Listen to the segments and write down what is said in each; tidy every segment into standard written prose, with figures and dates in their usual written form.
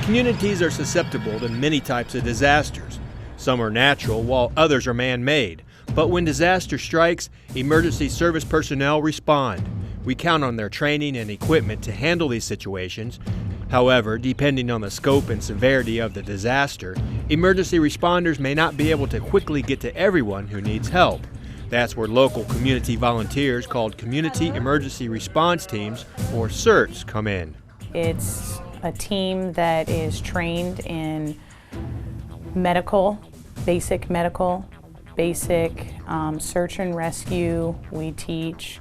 Communities are susceptible to many types of disasters. Some are natural, while others are man-made. But when disaster strikes, emergency service personnel respond. We count on their training and equipment to handle these situations. However, depending on the scope and severity of the disaster, emergency responders may not be able to quickly get to everyone who needs help. That's where local community volunteers called Community Emergency Response Teams, or CERTs, come in. It's a team that is trained in medical, basic search and rescue. We teach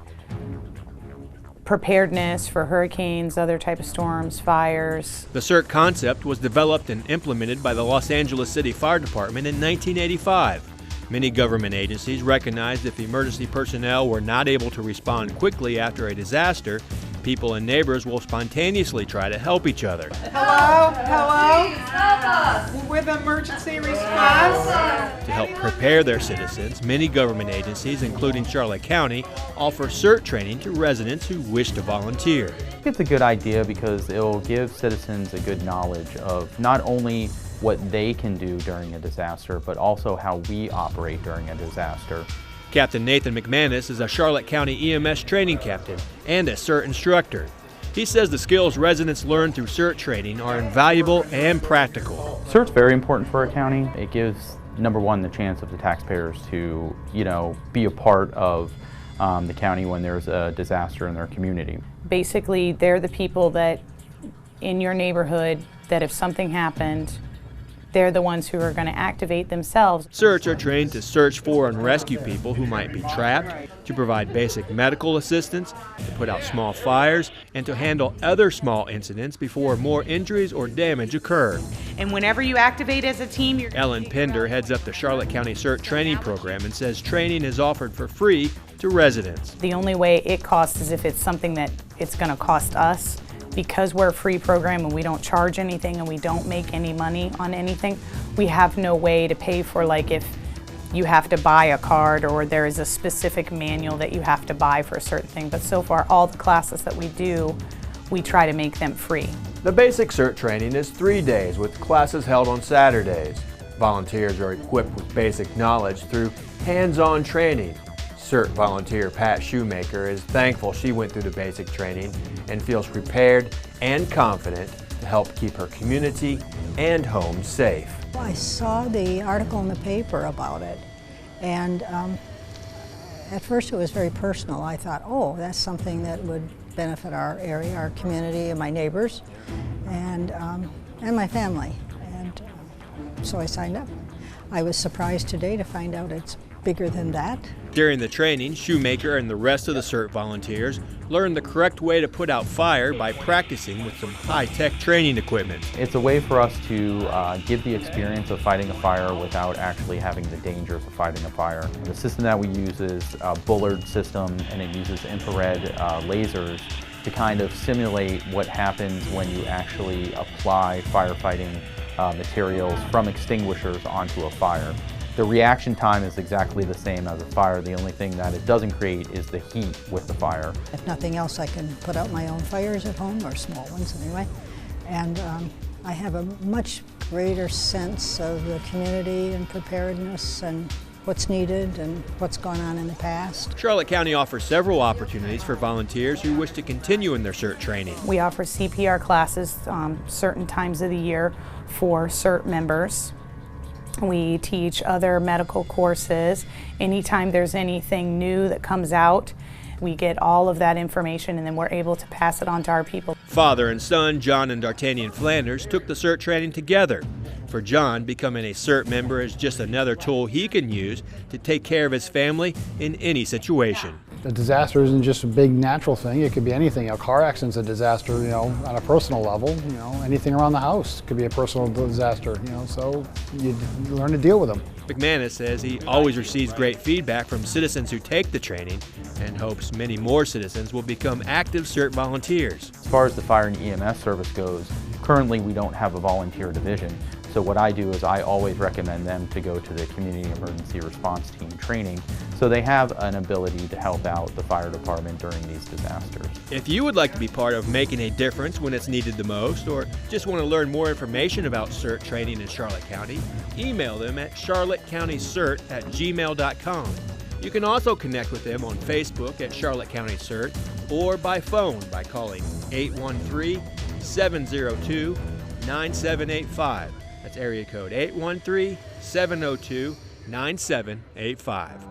preparedness for hurricanes, other type of storms, fires. The CERT concept was developed and implemented by the Los Angeles City Fire Department in 1985. Many government agencies recognized if emergency personnel were not able to respond quickly after a disaster, people and neighbors will spontaneously try to help each other. Hello? Hello? Please help us. With emergency response. To help prepare their citizens, many government agencies, including Charlotte County, offer CERT training to residents who wish to volunteer. It's a good idea because it will give citizens a good knowledge of not only what they can do during a disaster, but also how we operate during a disaster. Captain Nathan McManus is a Charlotte County EMS training captain and a CERT instructor. He says the skills residents learn through CERT training are invaluable and practical. CERT's very important for a county. It gives, number one, the chance of the taxpayers to, be a part of the county when there's a disaster in their community. Basically, they're the people that in your neighborhood that if something happened, they're the ones who are going to activate themselves. CERTs are trained to search for and rescue people who might be trapped, to provide basic medical assistance, to put out small fires, and to handle other small incidents before more injuries or damage occur. And whenever you activate as a team, you're... Ellen Pender heads up the Charlotte County CERT training program and says training is offered for free to residents. The only way it costs is if it's something that it's going to cost us. Because we're a free program and we don't charge anything and we don't make any money on anything, we have no way to pay for, like, if you have to buy a card or there is a specific manual that you have to buy for a certain thing. But so far, all the classes that we do, we try to make them free. The basic CERT training is 3 days with classes held on Saturdays. Volunteers are equipped with basic knowledge through hands-on training. CERT volunteer Pat Shoemaker is thankful she went through the basic training and feels prepared and confident to help keep her community and home safe. I saw the article in the paper about it, and at first it was very personal. I thought, oh, that's something that would benefit our area, our community, and my neighbors, and my family. And so I signed up. I was surprised today to find out it's bigger than that. During the training, Shoemaker and the rest of the CERT volunteers learned the correct way to put out fire by practicing with some high-tech training equipment. It's a way for us to give the experience of fighting a fire without actually having the dangers of fighting a fire. The system that we use is a Bullard system, and it uses infrared lasers to kind of simulate what happens when you actually apply firefighting materials from extinguishers onto a fire. The reaction time is exactly the same as a fire. The only thing that it doesn't create is the heat with the fire. If nothing else, I can put out my own fires at home, or small ones anyway. And I have a much greater sense of the community and preparedness and what's needed and what's gone on in the past. Charlotte County offers several opportunities for volunteers who wish to continue in their CERT training. We offer CPR classes certain times of the year for CERT members. We teach other medical courses. Anytime there's anything new that comes out, we get all of that information and then we're able to pass it on to our people. Father and son, John and D'Artagnan Flanders, took the CERT training together. For John, becoming a CERT member is just another tool he can use to take care of his family in any situation. A disaster isn't just a big natural thing. It could be anything. A car accident's a disaster, on a personal level. Anything around the house could be a personal disaster, so you learn to deal with them. McManus says he always receives great feedback from citizens who take the training and hopes many more citizens will become active CERT volunteers. As far as the fire and EMS service goes, currently we don't have a volunteer division. So So what I do is I always recommend them to go to the Community Emergency Response Team training so they have an ability to help out the fire department during these disasters. If you would like to be part of making a difference when it's needed the most, or just want to learn more information about CERT training in Charlotte County, email them at charlottecountyscert@gmail.com. You can also connect with them on Facebook at Charlotte County CERT or by phone by calling 813-702-9785. That's area code 813-702-9785.